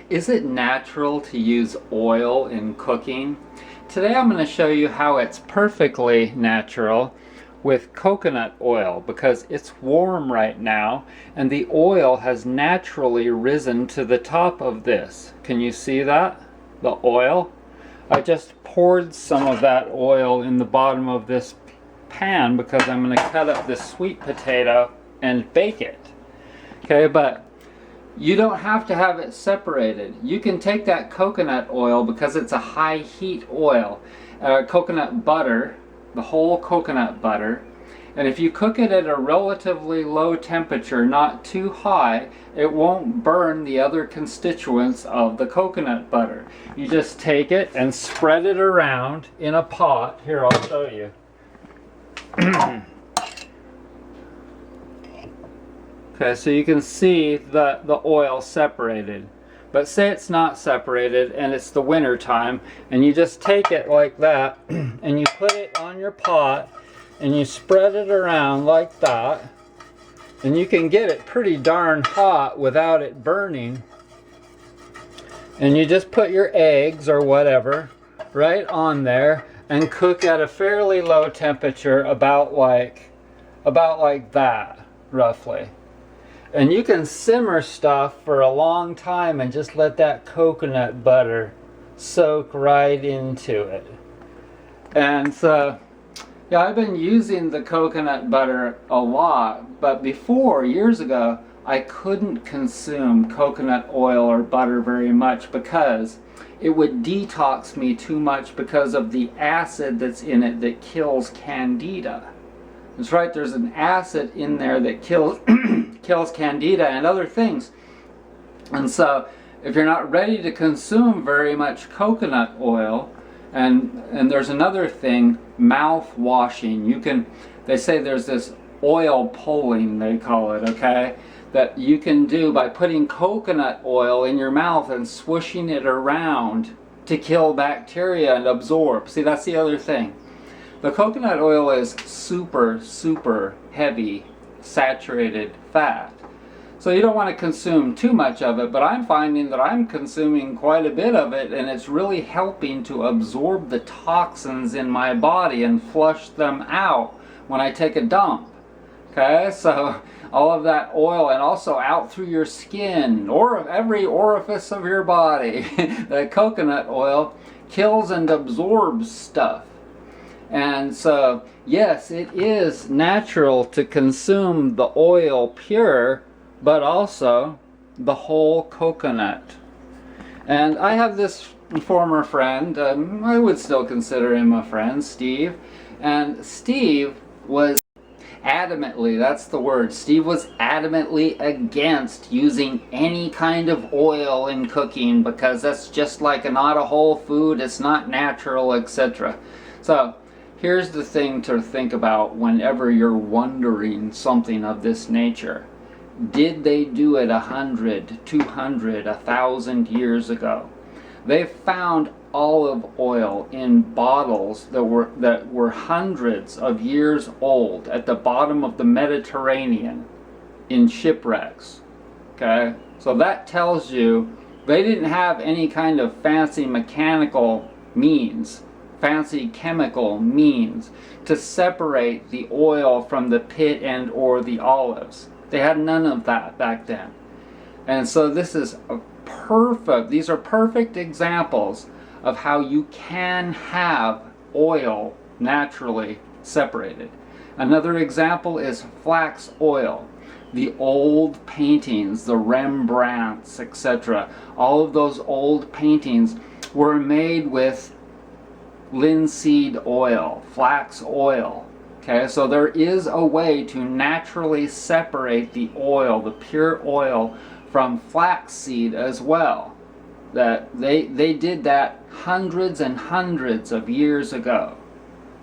Is it natural to use oil in cooking? Today I'm going to show you how it's perfectly natural with coconut oil because it's warm right now and the oil has naturally risen to the top of this. Can you see that? The oil? I just poured some of that oil in the bottom of this pan because I'm going to cut up this sweet potato and bake it. Okay, but you don't have to have it separated. You can take that coconut oil because it's a high heat oil, coconut butter, the whole coconut butter, and if you cook it at a relatively low temperature, not too high, it won't burn the other constituents of the coconut butter. You just take it and spread it around in a pot. Here, I'll show you. Okay, so you can see the oil separated. But say it's not separated and it's the winter time and you just take it like that and you put it on your pot and you spread it around like that, and you can get it pretty darn hot without it burning. And you just put your eggs or whatever right on there and cook at a fairly low temperature, about like that roughly. And you can simmer stuff for a long time and just let that coconut butter soak right into it. And so, yeah, I've been using the coconut butter a lot, but before, years ago, I couldn't consume coconut oil or butter very much because it would detox me too much because of the acid that's in it that kills candida. That's right, there's an acid in there that kills kills candida and other things. And so if you're not ready to consume very much coconut oil, and there's another thing, mouth washing. They say there's this oil pulling, they call it, okay, that you can do by putting coconut oil in your mouth and swooshing it around to kill bacteria and absorb. See, that's the other thing. The coconut oil is super heavy saturated fat. So you don't want to consume too much of it, but I'm finding that I'm consuming quite a bit of it and it's really helping to absorb the toxins in my body and flush them out when I take a dump. Okay, so all of that oil and also out through your skin or every orifice of your body, the coconut oil kills and absorbs stuff. And so, yes, it is natural to consume the oil pure, but also the whole coconut. And I have this former friend, I would still consider him a friend, Steve. And Steve was adamantly, that's the word, Steve was adamantly against using any kind of oil in cooking because that's just like not a whole food, it's not natural, etc. So, here's the thing to think about whenever you're wondering something of this nature. Did they do it 100, 200, 1,000 years ago? They found olive oil in bottles that were hundreds of years old at the bottom of the Mediterranean in shipwrecks. Okay? So that tells you they didn't have any kind of fancy mechanical means, fancy chemical means to separate the oil from the pit and or the olives. They had none of that back then. And so this is these are perfect examples of how you can have oil naturally separated. Another example is flax oil. The old paintings, the Rembrandts, etc., all of those old paintings were made with linseed oil, flax oil. Okay, so there is a way to naturally separate the oil, the pure oil, from flaxseed as well. That they did that hundreds and hundreds of years ago.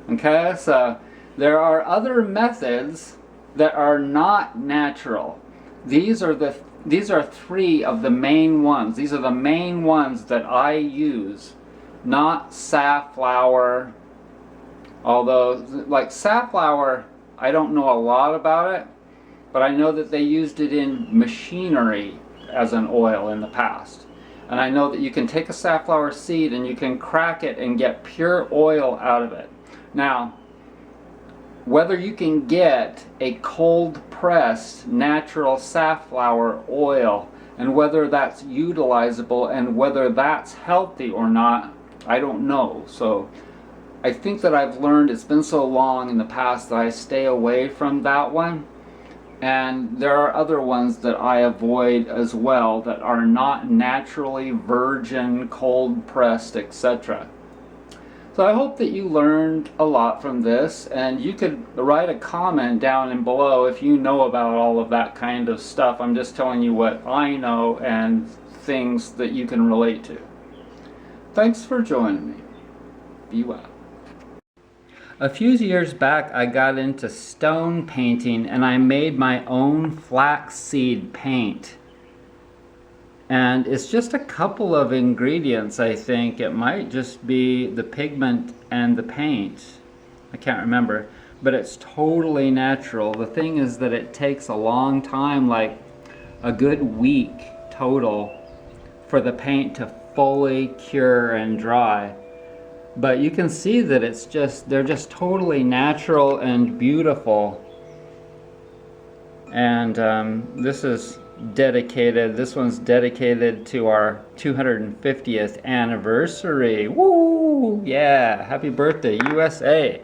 Okay, so there are other methods that are not natural. These are three of the main ones. These are the main ones that I use. Not safflower. Although, like safflower, I don't know a lot about it, but I know that they used it in machinery as an oil in the past. And I know that you can take a safflower seed and you can crack it and get pure oil out of it. Now, whether you can get a cold pressed natural safflower oil and whether that's utilizable and whether that's healthy or not, I don't know. So I think that I've learned, it's been so long in the past that I stay away from that one. And there are other ones that I avoid as well that are not naturally virgin, cold pressed, etc. So I hope that you learned a lot from this, and you could write a comment down and below if you know about all of that kind of stuff. I'm just telling you what I know and things that you can relate to. Thanks for joining me. Be well. A few years back I got into stone painting and I made my own flaxseed paint. And it's just a couple of ingredients, I think. It might just be the pigment and the paint. I can't remember. But it's totally natural. The thing is that it takes a long time, like a good week total, for the paint to fully cure and dry. But you can see that they're just totally natural and beautiful. And this one's dedicated to our 250th anniversary. Woo! Yeah, happy birthday, USA.